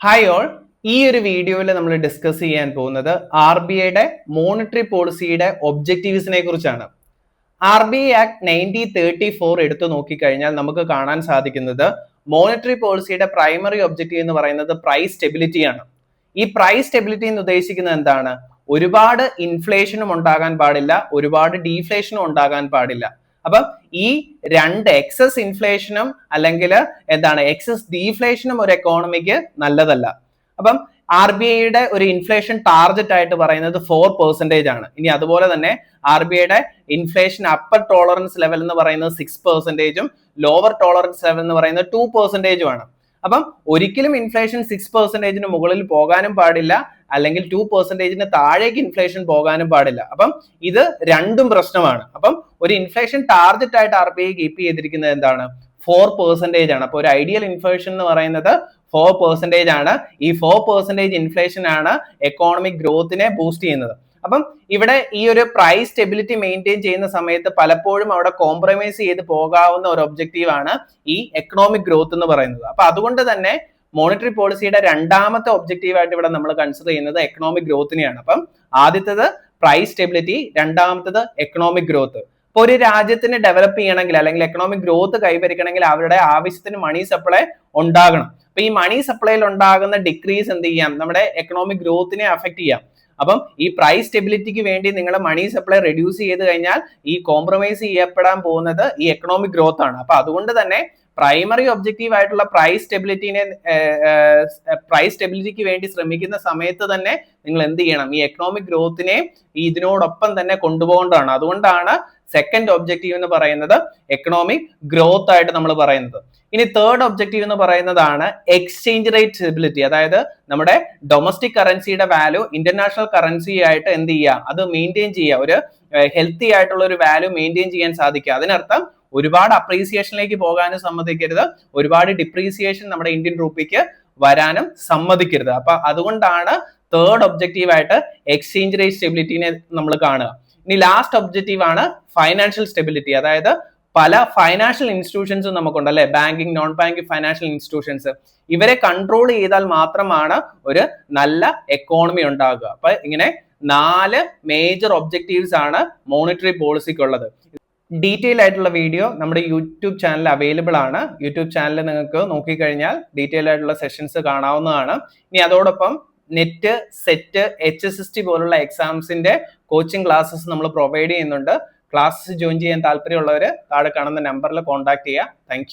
Hi all, ഈ ഒരു വീഡിയോയിൽ നമ്മൾ ഡിസ്കസ് ചെയ്യാൻ പോകുന്നത് RBIയുടെ മോണിറ്ററി പോളിസിയുടെ ഒബ്ജക്റ്റീവ്സിനെ കുറിച്ചാണ്. RBI ആക്ട് 1934 എടുത്തു നോക്കിക്കഴിഞ്ഞാൽ നമുക്ക് കാണാൻ സാധിക്കുന്നത് മോണിറ്ററി പോളിസിയുടെ പ്രൈമറി ഒബ്ജക്റ്റീവ് എന്ന് പറയുന്നത് പ്രൈസ് സ്റ്റെബിലിറ്റി ആണ്. ഈ പ്രൈസ് സ്റ്റെബിലിറ്റി എന്ന് ഉദ്ദേശിക്കുന്നത് എന്താണ്? ഒരുപാട് ഇൻഫ്ലേഷനും ഉണ്ടാകാൻ പാടില്ല, ഒരുപാട് ഡീഫ്ലേഷനും ഉണ്ടാകാൻ പാടില്ല. അപ്പം ഈ രണ്ട് എക്സസ് ഇൻഫ്ലേഷനും അല്ലെങ്കിൽ എക്സസ് ഡീഫ്ലേഷനും ഒരു എക്കോണമിക്ക് നല്ലതല്ല. അപ്പം RBIയുടെ ഒരു ഇൻഫ്ലേഷൻ ടാർഗറ്റ് ആയിട്ട് പറയുന്നത് 4% ആണ്. ഇനി അതുപോലെ തന്നെ RBIയുടെ ഇൻഫ്ലേഷൻ അപ്പർ ടോളറൻസ് ലെവൽ എന്ന് പറയുന്നത് 6%, ലോവർ ടോളറൻസ് ലെവൽ എന്ന് പറയുന്നത് 2% ആണ്. അപ്പം ഒരിക്കലും ഇൻഫ്ലേഷൻ 6%-ന് മുകളിൽ പോകാനും പാടില്ല, അല്ലെങ്കിൽ 2%-ന് താഴേക്ക് ഇൻഫ്ലേഷൻ പോകാനും പാടില്ല. അപ്പം ഇത് രണ്ടും പ്രശ്നമാണ്. അപ്പം ഒരു ഇൻഫ്ലേഷൻ ടാർഗറ്റ് ആയിട്ട് RBI കീപ്പ് ചെയ്തിരിക്കുന്നത് എന്താണ്? 4% ആണ്. അപ്പൊ ഒരു ഐഡിയൽ ഇൻഫ്ലേഷൻ എന്ന് പറയുന്നത് 4% ആണ്. ഈ 4% ഇൻഫ്ലേഷൻ ആണ് എക്കോണമിക് ഗ്രോത്തിനെ ബൂസ്റ്റ് ചെയ്യുന്നത്. അപ്പം ഇവിടെ ഈ ഒരു പ്രൈസ് സ്റ്റെബിലിറ്റി മെയിൻറ്റെയിൻ ചെയ്യുന്ന സമയത്ത് പലപ്പോഴും അവിടെ കോംപ്രമൈസ് ചെയ്ത് പോകാവുന്ന ഒരു ഒബ്ജക്റ്റീവ് ആണ് ഈ എക്കണോമിക് ഗ്രോത്ത് എന്ന് പറയുന്നത്. അപ്പൊ അതുകൊണ്ട് തന്നെ മോണിറ്ററി പോളിസിയുടെ രണ്ടാമത്തെ ഒബ്ജക്റ്റീവ് ആയിട്ട് ഇവിടെ നമ്മൾ കൺസിഡർ ചെയ്യുന്നത് എക്കണോമിക് ഗ്രോത്തിനെയാണ്. അപ്പം ആദ്യത്തേത് പ്രൈസ് സ്റ്റെബിലിറ്റി, രണ്ടാമത്തേത് എക്കണോമിക് ഗ്രോത്ത്. ഇപ്പൊ ഒരു രാജ്യത്തിന് ഡെവലപ്പ് ചെയ്യണമെങ്കിൽ അല്ലെങ്കിൽ എക്കണോമിക് ഗ്രോത്ത് കൈവരിക്കണമെങ്കിൽ അവരുടെ ആവശ്യത്തിന് മണി സപ്ലൈ ഉണ്ടാകണം. അപ്പൊ ഈ മണി സപ്ലൈയിൽ ഉണ്ടാകുന്ന ഡിക്രീസ് എന്ത് ചെയ്യാം? നമ്മുടെ എക്കണോമിക് ഗ്രോത്തിനെ അഫക്ട് ചെയ്യാം. അപ്പം ഈ പ്രൈസ് സ്റ്റെബിലിറ്റിക്ക് വേണ്ടി നിങ്ങൾ മണി സപ്ലൈ റെഡ്യൂസ് ചെയ്ത് കഴിഞ്ഞാൽ ഈ കോംപ്രമൈസ് ചെയ്യപ്പെടാൻ പോകുന്നത് ഈ എക്കണോമിക് ഗ്രോത്ത് ആണ്. അപ്പൊ അതുകൊണ്ട് തന്നെ പ്രൈമറി ഒബ്ജക്റ്റീവ് ആയിട്ടുള്ള പ്രൈസ് സ്റ്റെബിലിറ്റിക്ക് വേണ്ടി ശ്രമിക്കുന്ന സമയത്ത് തന്നെ നിങ്ങൾ എന്ത് ചെയ്യണം? ഈ എക്കണോമിക് ഗ്രോത്തിനെ ഇതിനോടൊപ്പം തന്നെ കൊണ്ടുപോകേണ്ടതാണ്. അതുകൊണ്ടാണ് സെക്കൻഡ് ഒബ്ജക്റ്റീവ് എന്ന് പറയുന്നത് എക്കണോമിക് ഗ്രോത്ത് ആയിട്ട് നമ്മൾ പറയുന്നത്. ഇനി തേർഡ് ഒബ്ജക്റ്റീവ് എന്ന് പറയുന്നതാണ് എക്സ്ചേഞ്ച് റേറ്റ് സ്റ്റെബിലിറ്റി. അതായത് നമ്മുടെ ഡൊമസ്റ്റിക് കറൻസിയുടെ വാല്യൂ ഇന്റർനാഷണൽ കറൻസി ആയിട്ട് എന്ത് ചെയ്യുക? അത് മെയിൻറ്റെയിൻ ചെയ്യുക, ഒരു ഹെൽത്തി ആയിട്ടുള്ള ഒരു വാല്യൂ മെയിൻറ്റെയിൻ ചെയ്യാൻ സാധിക്കുക. അതിനർത്ഥം ഒരുപാട് അപ്രീസിയേഷനിലേക്ക് പോകാനും സമ്മതിക്കരുത്, ഒരുപാട് ഡിപ്രീസിയേഷൻ നമ്മുടെ ഇന്ത്യൻ രൂപയ്ക്ക് വരാനും സമ്മതിക്കരുത്. അപ്പൊ അതുകൊണ്ടാണ് തേർഡ് ഒബ്ജക്റ്റീവ് ആയിട്ട് എക്സ്ചേഞ്ച് റേറ്റ് സ്റ്റെബിലിറ്റിനെ നമ്മൾ കാണുക. ഇനി ലാസ്റ്റ് ഒബ്ജക്റ്റീവ് ആണ് ഫൈനാൻഷ്യൽ സ്റ്റെബിലിറ്റി. അതായത് പല ഫൈനാൻഷ്യൽ ഇൻസ്റ്റിറ്റ്യൂഷൻസും നമുക്കുണ്ട് അല്ലെ, banking, non banking financial institutions. ഇവരെ കൺട്രോൾ ചെയ്താൽ മാത്രമാണ് ഒരു നല്ല എക്കോണമി ഉണ്ടാകുക. അപ്പൊ ഇങ്ങനെ 4 മേജർ ഒബ്ജക്റ്റീവ്സ് ആണ് മോണിറ്ററി പോളിസിക്കുള്ളത്. ഡീറ്റെയിൽ ആയിട്ടുള്ള വീഡിയോ നമ്മുടെ യൂട്യൂബ് ചാനൽ അവൈലബിൾ ആണ്. യൂട്യൂബ് ചാനൽ നിങ്ങൾക്ക് നോക്കിക്കഴിഞ്ഞാൽ ഡീറ്റെയിൽ ആയിട്ടുള്ള സെഷൻസ് കാണാവുന്നതാണ്. ഇനി അതോടൊപ്പം നെറ്റ്, സെറ്റ്, HSST പോലുള്ള എക്സാംസിന്റെ കോച്ചിങ് ക്ലാസ്സസ് നമ്മൾ പ്രൊവൈഡ് ചെയ്യുന്നുണ്ട്. ക്ലാസ്സസ് ജോയിൻ ചെയ്യാൻ താല്പര്യമുള്ളവർ താഴെ കാണുന്ന നമ്പറിൽ കോൺടാക്ട് ചെയ്യുക. താങ്ക്